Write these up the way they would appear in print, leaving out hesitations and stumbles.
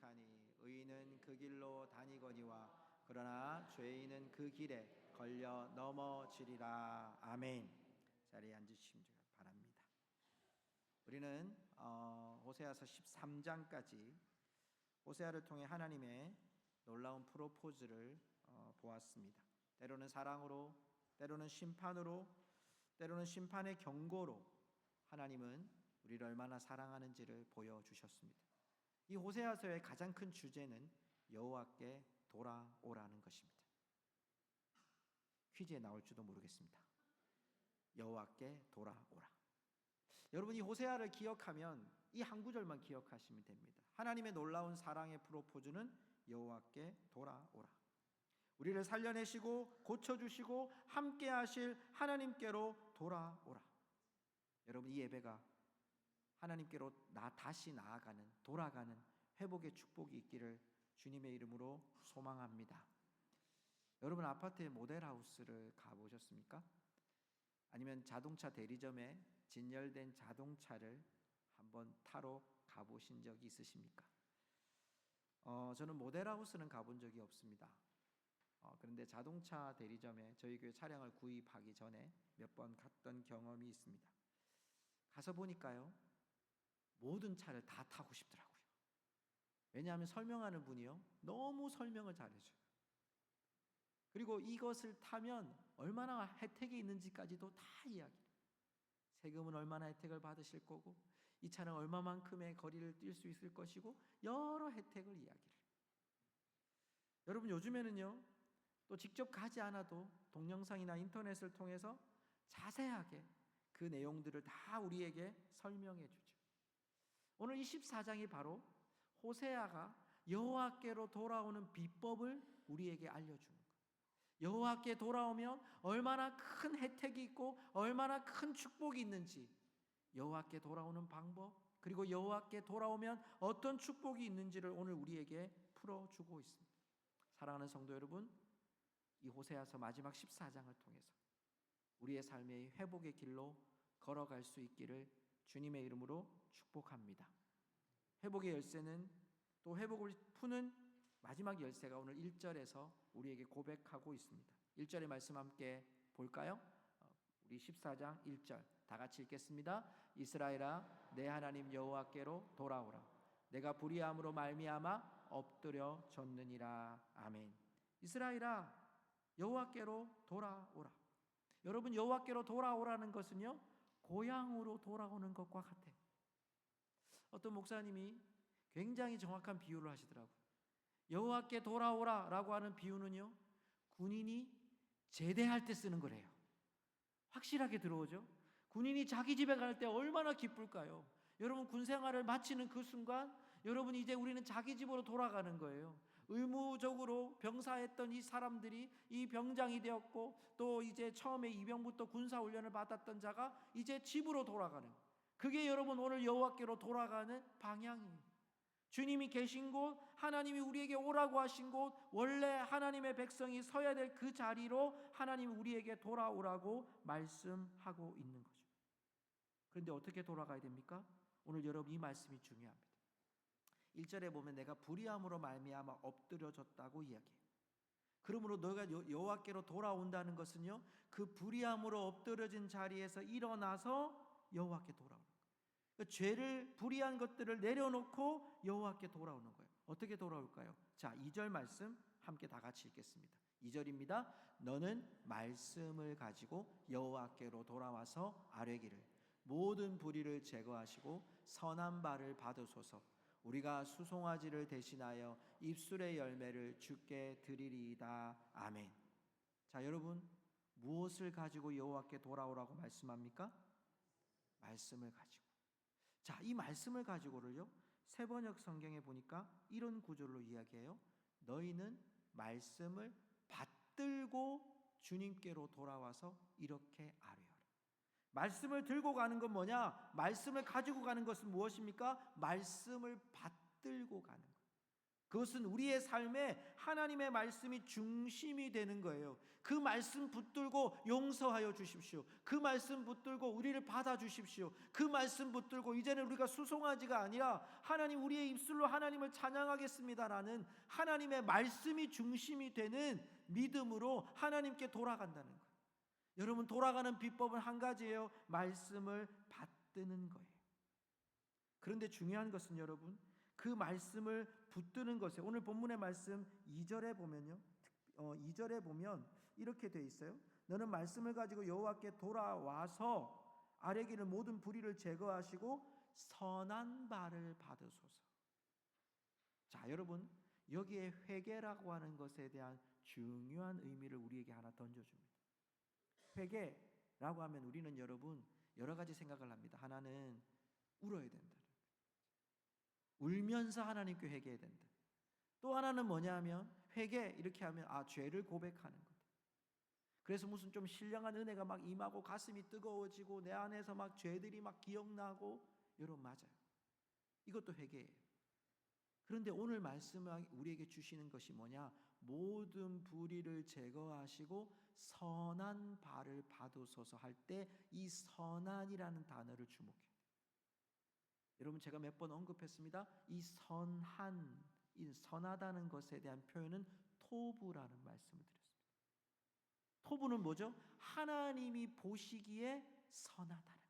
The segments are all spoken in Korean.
못하니 의인은 그 길로 다니거니와 그러나 죄인은 그 길에 걸려 넘어지리라. 아멘. 자리에 앉으시면 바랍니다. 우리는 호세아서 13장까지 호세아를 통해 하나님의 놀라운 프로포즈를 보았습니다. 때로는 사랑으로, 때로는 심판으로, 때로는 심판의 경고로 하나님은 우리를 얼마나 사랑하는지를 보여주셨습니다. 이 호세아서의 가장 큰 주제는 여호와께 돌아오라는 것입니다. 퀴즈에 나올지도 모르겠습니다. 여호와께 돌아오라. 여러분, 이 호세아를 기억하면 이 한 구절만 기억하시면 됩니다. 하나님의 놀라운 사랑의 프로포즈는 여호와께 돌아오라. 우리를 살려내시고 고쳐주시고 함께 하실 하나님께로 돌아오라. 여러분, 이 예배가 하나님께로 다시 나아가는, 돌아가는 회복의 축복이 있기를 주님의 이름으로 소망합니다. 여러분, 아파트의 모델하우스를 가보셨습니까? 아니면 자동차 대리점에 진열된 자동차를 한번 타러 가보신 적이 있으십니까? 저는 모델하우스는 가본 적이 없습니다. 그런데 자동차 대리점에 저희 교회 차량을 구입하기 전에 몇 번 갔던 경험이 있습니다. 가서 보니까요, 모든 차를 다 타고 싶더라고요. 왜냐하면 설명하는 분이요, 너무 설명을 잘해줘요. 그리고 이것을 타면 얼마나 혜택이 있는지까지도 다 이야기해요. 세금은 얼마나 혜택을 받으실 거고, 이 차는 얼마만큼의 거리를 뛸 수 있을 것이고, 여러 혜택을 이야기를. 여러분, 요즘에는요, 또 직접 가지 않아도 동영상이나 인터넷을 통해서 자세하게 그 내용들을 다 우리에게 설명해 주죠. 오늘 24장이 바로 호세아가 여호와께로 돌아오는 비법을 우리에게 알려주는 거예요. 여호와께 돌아오면 얼마나 큰 혜택이 있고 얼마나 큰 축복이 있는지, 여호와께 돌아오는 방법, 그리고 여호와께 돌아오면 어떤 축복이 있는지를 오늘 우리에게 풀어주고 있습니다. 사랑하는 성도 여러분, 이 호세아서 마지막 14장을 통해서 우리의 삶의 회복의 길로 걸어갈 수 있기를 주님의 이름으로 축복합니다. 회복의 열쇠는, 또 회복을 푸는 마지막 열쇠가 오늘 1절에서 우리에게 고백하고 있습니다. 1절의 말씀 함께 볼까요? 우리 14장 1절 다 같이 읽겠습니다. 이스라엘아, 내 하나님 여호와께로 돌아오라. 내가 불의함으로 말미암아 엎드려졌느니라. 아멘. 이스라엘아, 여호와께로 돌아오라. 여러분, 여호와께로 돌아오라는 것은요, 고향으로 돌아오는 것과 같아요. 어떤 목사님이 굉장히 정확한 비유를 하시더라고요. 여호와께 돌아오라 라고 하는 비유는요, 군인이 제대할 때 쓰는 거래요. 확실하게 들어오죠? 군인이 자기 집에 갈 때 얼마나 기쁠까요? 여러분, 군 생활을 마치는 그 순간, 여러분, 이제 우리는 자기 집으로 돌아가는 거예요. 의무적으로 병사했던 이 사람들이 이 병장이 되었고, 또 이제 처음에 이병부터 군사훈련을 받았던 자가 이제 집으로 돌아가는, 그게 여러분 오늘 여호와께로 돌아가는 방향이에요. 주님이 계신 곳, 하나님이 우리에게 오라고 하신 곳, 원래 하나님의 백성이 서야 될 그 자리로 하나님이 우리에게 돌아오라고 말씀하고 있는 거죠. 그런데 어떻게 돌아가야 됩니까? 오늘 여러분, 이 말씀이 중요합니다. 1절에 보면 내가 불의함으로 말미암아 엎드려졌다고 이야기해요. 그러므로 너가 여호와께로 돌아온다는 것은요, 그 불의함으로 엎드려진 자리에서 일어나서 여호와께 돌아오는 거예요. 그러니까 죄를, 불의한 것들을 내려놓고 여호와께 돌아오는 거예요. 어떻게 돌아올까요? 자, 2절 말씀 함께 다 같이 읽겠습니다. 2절입니다. 너는 말씀을 가지고 여호와께로 돌아와서 아뢰기를, 모든 불의를 제거하시고 선한 바를 받으소서. 우리가 수송아지를 대신하여 입술의 열매를 주께 드리리이다. 아멘. 자, 여러분, 무엇을 가지고 여호와께 돌아오라고 말씀합니까? 말씀을 가지고. 자, 이 말씀을 가지고를요, 세번역 성경에 보니까 이런 구절로 이야기해요. 너희는 말씀을 받들고 주님께로 돌아와서 이렇게 아뢰어라. 말씀을 들고 가는 건 뭐냐? 말씀을 가지고 가는 것은 무엇입니까? 말씀을 받들고 가는 거예요. 그것은 우리의 삶에 하나님의 말씀이 중심이 되는 거예요. 그 말씀 붙들고 용서하여 주십시오. 그 말씀 붙들고 우리를 받아 주십시오. 그 말씀 붙들고 이제는 우리가 수송아지가 아니라 하나님, 우리의 입술로 하나님을 찬양하겠습니다라는 하나님의 말씀이 중심이 되는 믿음으로 하나님께 돌아간다는 거예요. 여러분, 돌아가는 비법은 한 가지예요. 말씀을 받드는 거예요. 그런데 중요한 것은 여러분, 그 말씀을 붙드는 것에, 오늘 본문의 말씀 2절에 보면요, 2절에 보면 이렇게 돼 있어요. 너는 말씀을 가지고 여호와께 돌아와서 아뢰기를 모든 불의를 제거하시고 선한 바를 받으소서. 자, 여러분, 여기에 회개라고 하는 것에 대한 중요한 의미를 우리에게 하나 던져줍니다. 회개라고 하면 우리는 여러분 여러 가지 생각을 합니다. 하나는 울어야 된다. 울면서 하나님께 회개해야 된다. 또 하나는 뭐냐 하면, 회개 이렇게 하면 죄를 고백하는 것. 그래서 무슨 좀 신령한 은혜가 막 임하고 가슴이 뜨거워지고 내 안에서 막 죄들이 막 기억나고, 여러분 맞아요. 이것도 회개예요. 그런데 오늘 말씀을 우리에게 주시는 것이 뭐냐? 모든 불의를 제거하시고 선한 바를 받으소서 할 때 이 선한이라는 단어를 주목해요. 여러분, 제가 몇 번 언급했습니다. 이 선한, 이 선하다는 것에 대한 표현은 토부라는 말씀을 드렸습니다. 토부는 뭐죠? 하나님이 보시기에 선하다는 거예요.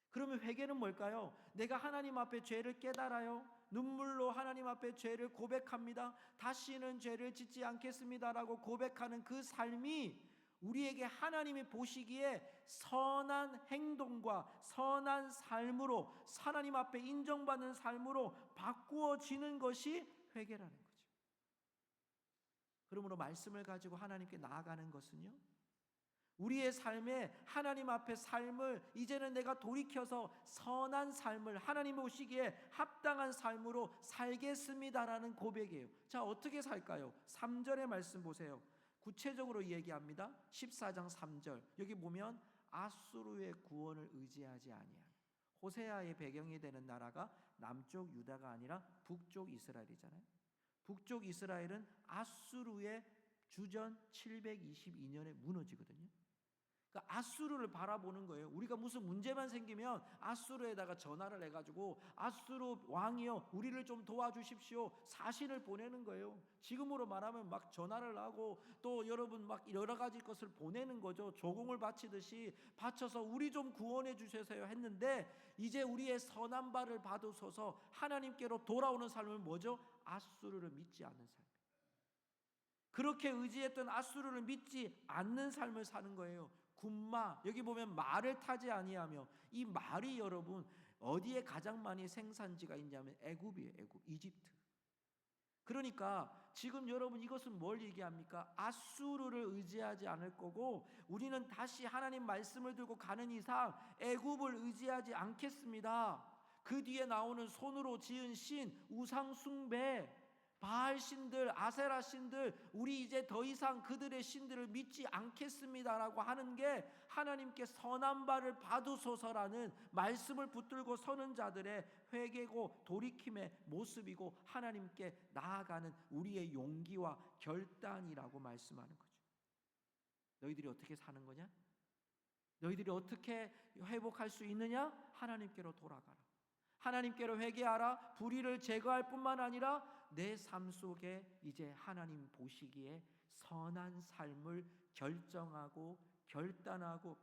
그러면 회개는 뭘까요? 내가 하나님 앞에 죄를 깨달아요. 눈물로 하나님 앞에 죄를 고백합니다. 다시는 죄를 짓지 않겠습니다라고 고백하는 그 삶이 우리에게 하나님이 보시기에 선한 행동과 선한 삶으로, 하나님 앞에 인정받는 삶으로 바꾸어지는 것이 회개라는 거죠. 그러므로 말씀을 가지고 하나님께 나아가는 것은요, 우리의 삶에 하나님 앞에 삶을 이제는 내가 돌이켜서 선한 삶을, 하나님 오시기에 합당한 삶으로 살겠습니다라는 고백이에요. 자, 어떻게 살까요? 3절의 말씀 보세요. 구체적으로 얘기합니다. 14장 3절. 여기 보면 아수르의 구원을 의지하지 아니하며, 호세아의 배경이 되는 나라가 남쪽 유다가 아니라 북쪽 이스라엘이잖아요. 북쪽 이스라엘은 아수르의 주전 722년에 무너지거든요. 그러니까 아수르를 바라보는 거예요. 우리가 무슨 문제만 생기면 아수르에다가 전화를 해가지고 아수르 왕이여 우리를 좀 도와주십시오, 사신을 보내는 거예요. 지금으로 말하면 막 전화를 하고 또 여러분 막 여러 가지 것을 보내는 거죠. 조공을 바치듯이 바쳐서 우리 좀 구원해 주세요 했는데, 이제 우리의 선한 바를 받으소서 하나님께로 돌아오는 삶은 뭐죠? 아수르를 믿지 않는 삶. 그렇게 의지했던 아수르를 믿지 않는 삶을 사는 거예요. 군마, 여기 보면 말을 타지 아니하며, 이 말이 여러분 어디에 가장 많이 생산지가 있냐면 애굽이에요. 애굽, 이집트. 그러니까 지금 여러분 이것은 뭘 얘기합니까? 아수르를 의지하지 않을 거고, 우리는 다시 하나님 말씀을 들고 가는 이상 애굽을 의지하지 않겠습니다. 그 뒤에 나오는 손으로 지은 신, 우상 숭배, 바알 신들, 아세라 신들, 우리 이제 더 이상 그들의 신들을 믿지 않겠습니다라고 하는 게 하나님께 선한 바를 받으소서라는 말씀을 붙들고 서는 자들의 회개고 돌이킴의 모습이고, 하나님께 나아가는 우리의 용기와 결단이라고 말씀하는 거죠. 너희들이 어떻게 사는 거냐? 너희들이 어떻게 회복할 수 있느냐? 하나님께로 돌아가라. 하나님께로 회개하라. 불의를 제거할 뿐만 아니라 내 삶 속에 이제 하나님 보시기에 선한 삶을 결정하고 결단하고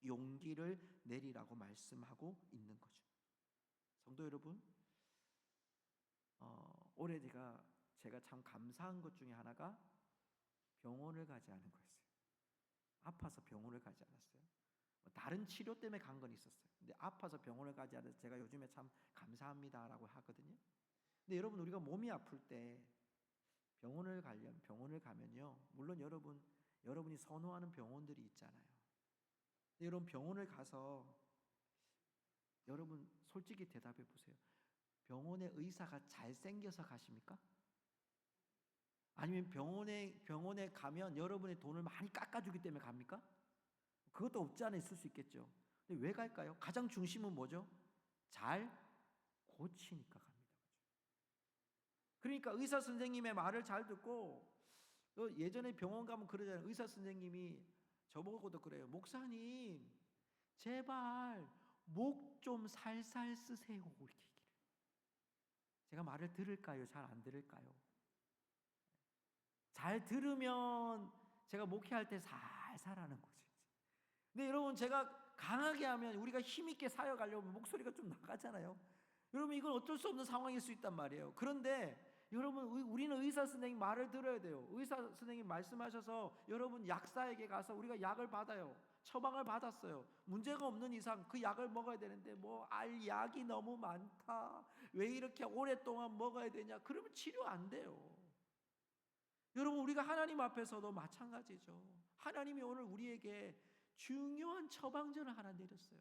용기를 내리라고 말씀하고 있는 거죠. 성도 여러분, 올해 제가 참 감사한 것 중에 하나가 병원을 가지 않은 거였어요. 아파서 병원을 가지 않았어요. 다른 치료 때문에 간 건 있었어요. 근데 아파서 병원을 가지 않아서 제가 요즘에 참 감사합니다라고 하거든요. 근데 여러분, 우리가 몸이 아플 때 병원을 가면요, 물론 여러분이 선호하는 병원들이 있잖아요. 근데 여러분, 병원을 가서 여러분 솔직히 대답해 보세요. 병원의 의사가 잘생겨서 가십니까? 아니면 병원에 가면 여러분의 돈을 많이 깎아주기 때문에 갑니까? 그것도 없지 않아 있을 수 있겠죠. 근데 왜 갈까요? 가장 중심은 뭐죠? 잘 고치니까 갑니다. 그러니까 의사 선생님의 말을 잘 듣고, 예전에 병원 가면 그러잖아요. 의사 선생님이 저보고도 그래요. 목사님, 제발 목 좀 살살 쓰세요. 이렇게 얘기를. 제가 말을 들을까요? 잘 안 들을까요? 잘 들으면 제가 목회할 때 살살 하는 거지. 근데 여러분, 제가 강하게 하면, 우리가 힘있게 사역하려면 목소리가 좀 나가잖아요. 여러분, 이건 어쩔 수 없는 상황일 수 있단 말이에요. 그런데 여러분, 우리는 의사 선생님 말을 들어야 돼요. 의사 선생님 말씀하셔서 여러분 약사에게 가서 우리가 약을 받아요. 처방을 받았어요. 문제가 없는 이상 그 약을 먹어야 되는데, 약이 너무 많다, 왜 이렇게 오랫동안 먹어야 되냐, 그러면 치료 안 돼요. 여러분, 우리가 하나님 앞에서도 마찬가지죠. 하나님이 오늘 우리에게 중요한 처방전을 하나 내렸어요.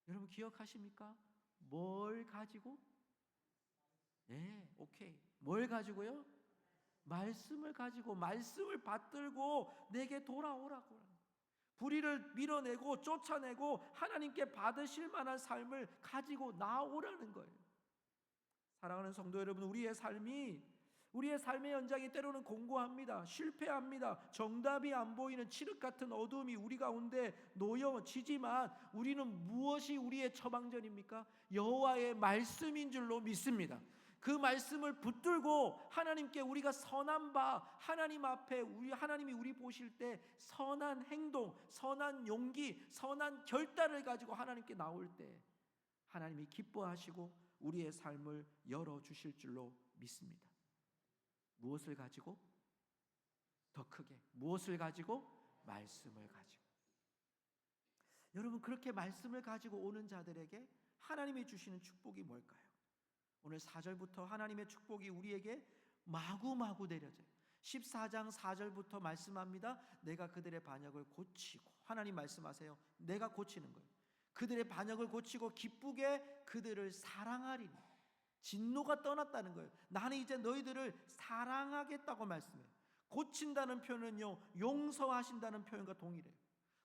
여러분 기억하십니까? 뭘 가지고? 네, 오케이. 뭘 가지고요? 말씀을 가지고, 말씀을 받들고 내게 돌아오라고. 불의를 밀어내고 쫓아내고 하나님께 받으실 만한 삶을 가지고 나오라는 거예요. 사랑하는 성도 여러분, 우리의 삶의 연장이 때로는 공고합니다. 실패합니다. 정답이 안 보이는 칠흑 같은 어둠이 우리 가운데 놓여지지만, 우리는 무엇이 우리의 처방전입니까? 여호와의 말씀인 줄로 믿습니다. 그 말씀을 붙들고 하나님께 우리가 선한 바, 하나님 앞에 하나님이 우리 보실 때 선한 행동, 선한 용기, 선한 결단을 가지고 하나님께 나올 때 하나님이 기뻐하시고 우리의 삶을 열어주실 줄로 믿습니다. 무엇을 가지고? 더 크게, 무엇을 가지고? 말씀을 가지고. 여러분, 그렇게 말씀을 가지고 오는 자들에게 하나님이 주시는 축복이 뭘까요? 오늘 4절부터 하나님의 축복이 우리에게 마구마구 내려져요. 14장 4절부터 말씀합니다. 내가 그들의 반역을 고치고, 하나님 말씀하세요. 내가 고치는 거예요. 그들의 반역을 고치고 기쁘게 그들을 사랑하리니. 진노가 떠났다는 거예요. 나는 이제 너희들을 사랑하겠다고 말씀해요. 고친다는 표현은요, 용서하신다는 표현과 동일해요.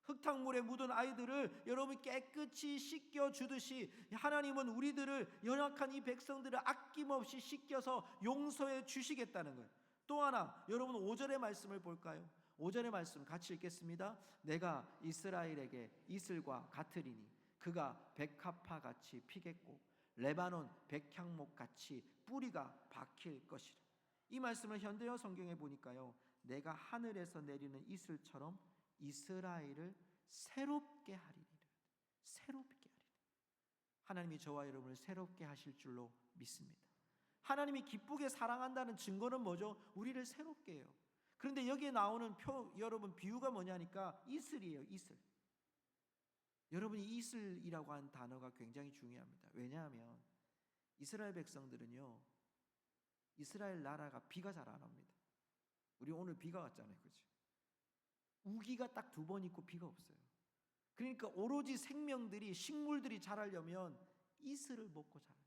흙탕물에 묻은 아이들을 여러분 깨끗이 씻겨주듯이, 하나님은 우리들을, 연약한 이 백성들을 아낌없이 씻겨서 용서해 주시겠다는 거예요. 또 하나, 여러분 5절의 말씀을 볼까요? 5절의 말씀 같이 읽겠습니다. 내가 이스라엘에게 이슬과 같으리니 그가 백합화같이 피겠고 레바논 백향목같이 뿌리가 박힐 것이라. 이 말씀을 현대어 성경에 보니까요, 내가 하늘에서 내리는 이슬처럼 이스라엘을 새롭게 하리라. 새롭게 하리라. 하나님이 저와 여러분을 새롭게 하실 줄로 믿습니다. 하나님이 기쁘게 사랑한다는 증거는 뭐죠? 우리를 새롭게 해요. 그런데 여기에 나오는 여러분 비유가 뭐냐니까 이슬이에요. 이슬. 여러분, 이 이슬이라고 한 단어가 굉장히 중요합니다. 왜냐하면 이스라엘 백성들은요, 이스라엘 나라가 비가 잘 안 옵니다. 우리 오늘 비가 왔잖아요, 그렇죠? 우기가 딱 2번 있고 비가 없어요. 그러니까 오로지 생명들이, 식물들이 자라려면 이슬을 먹고 자라요.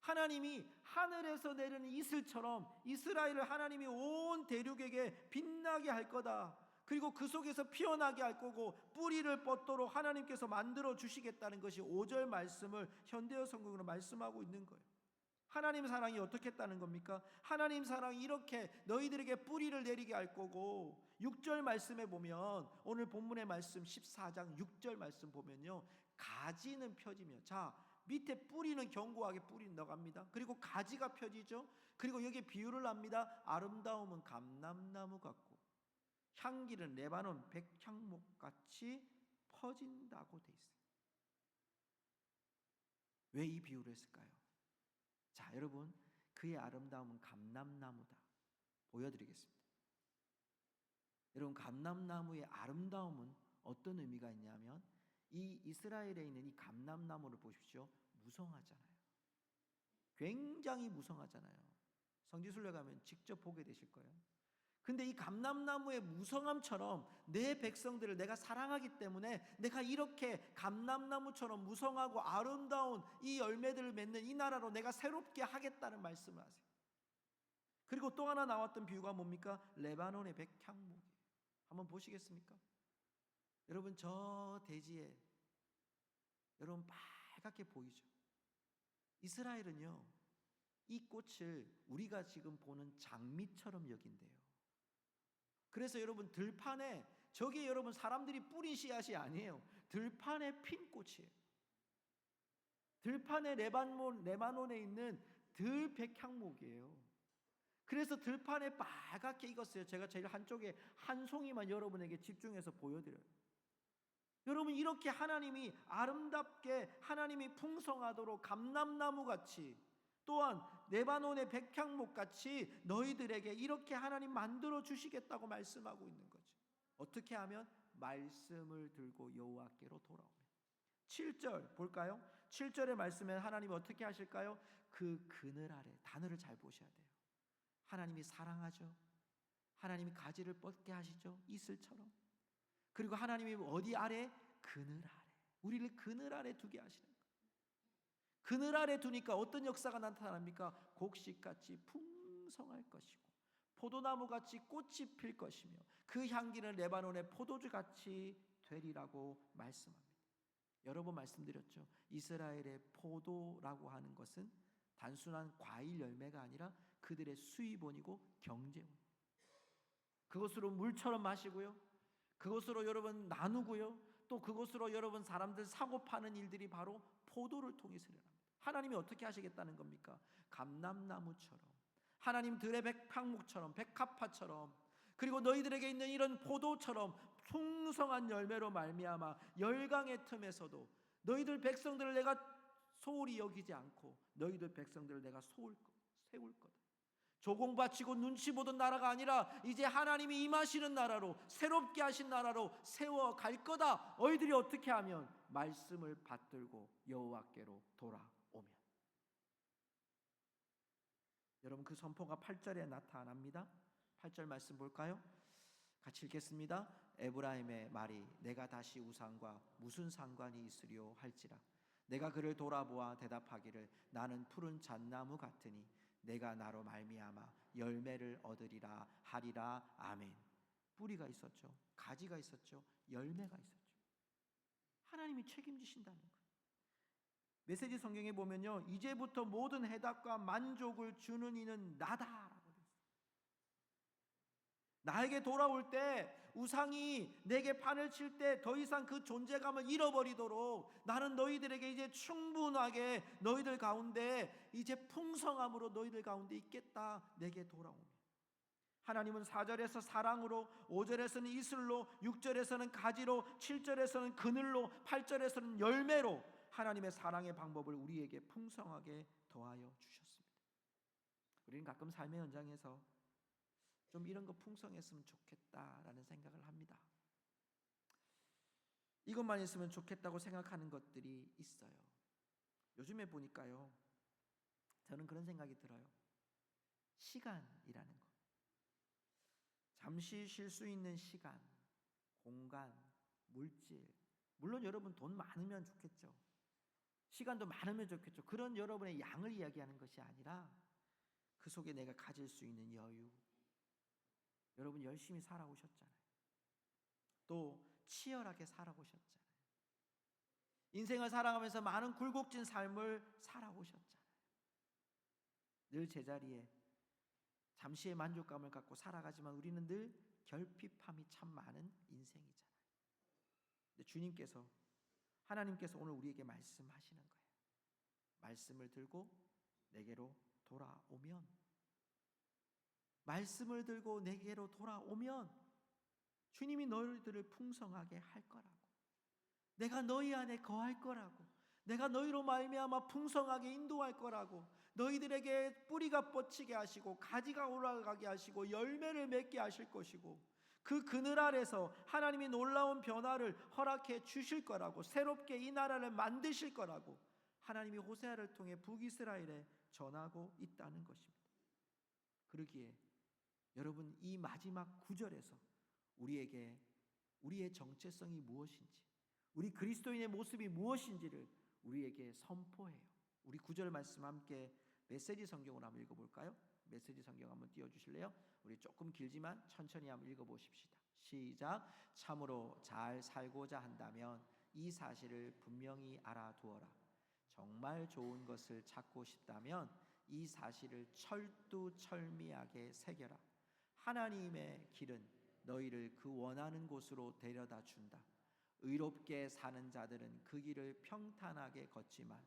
하나님이 하늘에서 내리는 이슬처럼 이스라엘을 하나님이 온 대륙에게 빛나게 할 거다. 그리고 그 속에서 피어나게 할 거고 뿌리를 뻗도록 하나님께서 만들어 주시겠다는 것이 5절 말씀을 현대어 성경으로 말씀하고 있는 거예요. 하나님 사랑이 어떻게 했다는 겁니까? 하나님 사랑이 이렇게 너희들에게 뿌리를 내리게 할 거고, 6절 말씀에 보면, 오늘 본문의 말씀 14장 6절 말씀 보면요, 가지는 펴지며, 자, 밑에 뿌리는 견고하게 뿌리 나갑니다. 그리고 가지가 펴지죠. 그리고 여기에 비유를 합니다. 아름다움은 감람나무 같고 향기는 레바논 백향목 같이 퍼진다고 돼 있어요. 왜 이 비유를 했을까요? 자, 여러분, 그의 아름다움은 감람나무다. 보여드리겠습니다. 여러분, 감람나무의 아름다움은 어떤 의미가 있냐면, 이 이스라엘에 있는 이 감람나무를 보십시오. 무성하잖아요. 굉장히 무성하잖아요. 성지순례 가면 직접 보게 되실 거예요. 근데 이 감람나무의 무성함처럼 내 백성들을 내가 사랑하기 때문에 내가 이렇게 감람나무처럼 무성하고 아름다운 이 열매들을 맺는 이 나라로 내가 새롭게 하겠다는 말씀을 하세요. 그리고 또 하나 나왔던 비유가 뭡니까? 레바논의 백향목이에요. 한번 보시겠습니까? 여러분, 저 대지에 여러분 빨갛게 보이죠? 이스라엘은요, 이 꽃을 우리가 지금 보는 장미처럼 여긴대요. 그래서 여러분 들판에 저게 여러분 사람들이 뿌린 씨앗이 아니에요. 들판에 핀 꽃이에요. 들판에 레바논에 있는 들백향목이에요. 그래서 들판에 빨갛게 익었어요. 제가 제일 한쪽에 한 송이만 여러분에게 집중해서 보여드려요. 여러분 이렇게 하나님이 아름답게 하나님이 풍성하도록 감람나무같이 또한 레바논의 백향목같이 너희들에게 이렇게 하나님 만들어 주시겠다고 말씀하고 있는 거죠. 어떻게 하면? 말씀을 들고 여호와께로 돌아오면. 7절 볼까요? 7절의 말씀에 하나님이 어떻게 하실까요? 그 그늘 아래, 단어를 잘 보셔야 돼요. 하나님이 사랑하죠. 하나님이 가지를 뻗게 하시죠. 이슬처럼. 그리고 하나님이 어디 아래? 그늘 아래. 우리를 그늘 아래 두게 하시는 거예요. 그늘 아래 두니까 어떤 역사가 나타납니까? 곡식같이 풍성할 것이고 포도나무같이 꽃이 필 것이며 그 향기는 레바논의 포도주같이 되리라고 말씀합니다. 여러 번 말씀드렸죠. 이스라엘의 포도라고 하는 것은 단순한 과일 열매가 아니라 그들의 수입원이고 경제원. 그것으로 물처럼 마시고요. 그것으로 여러분 나누고요. 또 그것으로 여러분 사람들 사고 파는 일들이 바로 포도를 통해서 일어납니다. 하나님이 어떻게 하시겠다는 겁니까? 감람나무처럼, 하나님 들의 백향목처럼, 백합화처럼, 그리고 너희들에게 있는 이런 포도처럼 풍성한 열매로 말미암아 열강의 틈에서도 너희들 백성들을 내가 소홀히 여기지 않고 너희들 백성들을 내가 세울 거다. 조공바치고 눈치 보던 나라가 아니라 이제 하나님이 임하시는 나라로, 새롭게 하신 나라로 세워갈 거다. 너희들이 어떻게 하면? 말씀을 받들고 여호와께로 돌아오면. 여러분 그 선포가 8절에 나타납니다. 8절 말씀 볼까요? 같이 읽겠습니다. 에브라임의 말이 내가 다시 우상과 무슨 상관이 있으리요 할지라. 내가 그를 돌아보아 대답하기를 나는 푸른 잣나무 같으니 내가 나로 말미암아 열매를 얻으리라 하리라. 아멘. 뿌리가 있었죠. 가지가 있었죠. 열매가 있었죠. 하나님이 책임지신다는 거예요. 메시지 성경에 보면요, 이제부터 모든 해답과 만족을 주는 이는 나다라고 되어 있어요. 나에게 돌아올 때 우상이 내게 판을 칠 때 더 이상 그 존재감을 잃어버리도록 나는 너희들에게 이제 충분하게 너희들 가운데 이제 풍성함으로 너희들 가운데 있겠다. 내게 돌아오면. 하나님은 4절에서 사랑으로, 5절에서는 이슬로, 6절에서는 가지로, 7절에서는 그늘로, 8절에서는 열매로 하나님의 사랑의 방법을 우리에게 풍성하게 더하여 주셨습니다. 우리는 가끔 삶의 현장에서 좀 이런 거 풍성했으면 좋겠다라는 생각을 합니다. 이것만 있으면 좋겠다고 생각하는 것들이 있어요. 요즘에 보니까요, 저는 그런 생각이 들어요. 시간이라는 것, 잠시 쉴 수 있는 시간, 공간, 물질, 물론 여러분 돈 많으면 좋겠죠. 시간도 많으면 좋겠죠. 그런 여러분의 양을 이야기하는 것이 아니라 그 속에 내가 가질 수 있는 여유. 여러분 열심히 살아오셨잖아요. 또 치열하게 살아오셨잖아요. 인생을 살아가면서 많은 굴곡진 삶을 살아오셨잖아요. 늘 제자리에 잠시의 만족감을 갖고 살아가지만 우리는 늘 결핍함이 참 많은 인생이잖아요. 근데 주님께서, 하나님께서 오늘 우리에게 말씀하시는 거예요. 말씀을 들고 내게로 돌아오면, 말씀을 들고 내게로 돌아오면 주님이 너희들을 풍성하게 할 거라고, 내가 너희 안에 거할 거라고, 내가 너희로 말미암아 풍성하게 인도할 거라고, 너희들에게 뿌리가 뻗치게 하시고 가지가 올라가게 하시고 열매를 맺게 하실 것이고 그 그늘 아래서 하나님이 놀라운 변화를 허락해 주실 거라고, 새롭게 이 나라를 만드실 거라고 하나님이 호세아를 통해 북이스라엘에 전하고 있다는 것입니다. 그러기에 여러분 이 마지막 구절에서 우리에게 우리의 정체성이 무엇인지, 우리 그리스도인의 모습이 무엇인지를 우리에게 선포해요. 우리 9절 말씀 함께 메시지 성경으로 한번 읽어볼까요? 메시지 성경 한번 띄워주실래요? 우리 조금 길지만 천천히 한번 읽어보십시다. 시작. 참으로 잘 살고자 한다면 이 사실을 분명히 알아두어라. 정말 좋은 것을 찾고 싶다면 이 사실을 철두철미하게 새겨라. 하나님의 길은 너희를 그 원하는 곳으로 데려다 준다. 의롭게 사는 자들은 그 길을 평탄하게 걷지만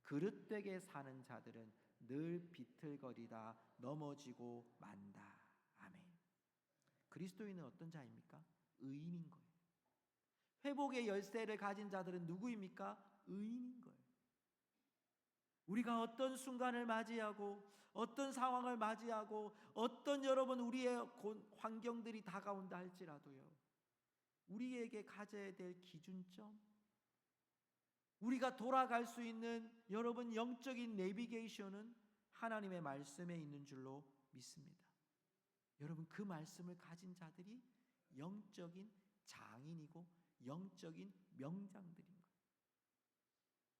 그릇되게 사는 자들은 늘 비틀거리다 넘어지고 만다. 아멘. 그리스도인은 어떤 자입니까? 의인인 거예요. 회복의 열쇠를 가진 자들은 누구입니까? 의인인 거예요. 우리가 어떤 순간을 맞이하고 어떤 상황을 맞이하고 어떤 여러분 우리의 환경들이 다가온다 할지라도요, 우리에게 가져야 될 기준점, 우리가 돌아갈 수 있는 여러분 영적인 내비게이션은 하나님의 말씀에 있는 줄로 믿습니다. 여러분, 그 말씀을 가진 자들이 영적인 장인이고 영적인 명장들인 거예요.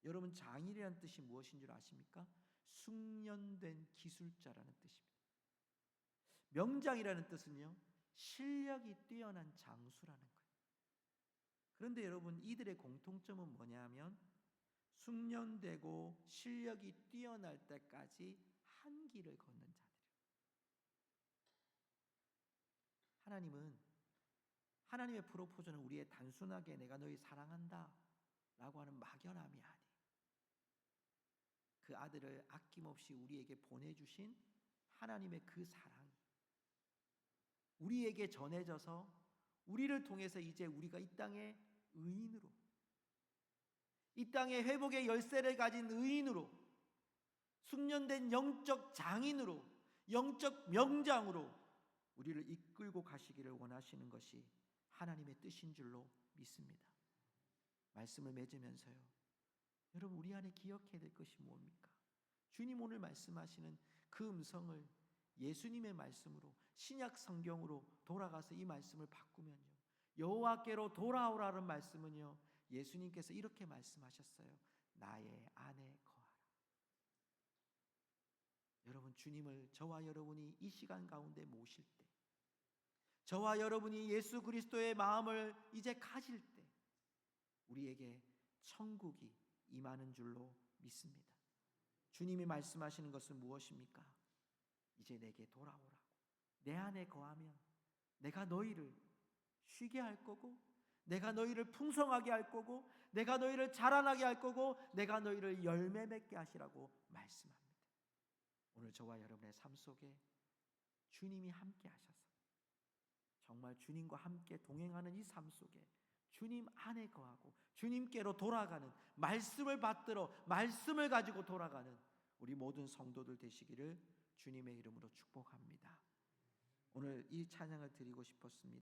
여러분, 장인이라는 뜻이 무엇인 줄 아십니까? 숙련된 기술자라는 뜻입니다. 명장이라는 뜻은요, 실력이 뛰어난 장수라는 거예요. 그런데 여러분, 이들의 공통점은 뭐냐면 숙련되고 실력이 뛰어날 때까지 한 길을 걷는 자들이에요. 하나님의 프로포즈는 우리의 단순하게 내가 너희 사랑한다 라고 하는 막연함이 아니에요. 그 아들을 아낌없이 우리에게 보내주신 하나님의 그 사랑이 우리에게 전해져서 우리를 통해서 이제 우리가 이 땅의 의인으로, 이 땅의 회복의 열쇠를 가진 의인으로, 숙련된 영적 장인으로, 영적 명장으로 우리를 이끌고 가시기를 원하시는 것이 하나님의 뜻인 줄로 믿습니다. 말씀을 맺으면서요, 여러분, 우리 안에 기억해야 될 것이 뭡니까? 주님 오늘 말씀하시는 그 음성을 예수님의 말씀으로, 신약 성경으로 돌아가서 이 말씀을 바꾸면요, 여호와께로 돌아오라는 말씀은요, 예수님께서 이렇게 말씀하셨어요. 나의 안에 거하라. 여러분, 주님을 저와 여러분이 이 시간 가운데 모실 때, 저와 여러분이 예수 그리스도의 마음을 이제 가질 때 우리에게 천국이 임하는 줄로 믿습니다. 주님이 말씀하시는 것은 무엇입니까? 이제 내게 돌아오라고. 내 안에 거하면 내가 너희를 쉬게 할 거고, 내가 너희를 풍성하게 할 거고, 내가 너희를 자라나게 할 거고, 내가 너희를 열매 맺게 하시라고 말씀합니다. 오늘 저와 여러분의 삶 속에 주님이 함께 하셔서 정말 주님과 함께 동행하는 이 삶 속에 주님 안에 거하고 주님께로 돌아가는, 말씀을 받들어 말씀을 가지고 돌아가는 우리 모든 성도들 되시기를 주님의 이름으로 축복합니다. 오늘 이 찬양을 드리고 싶었습니다.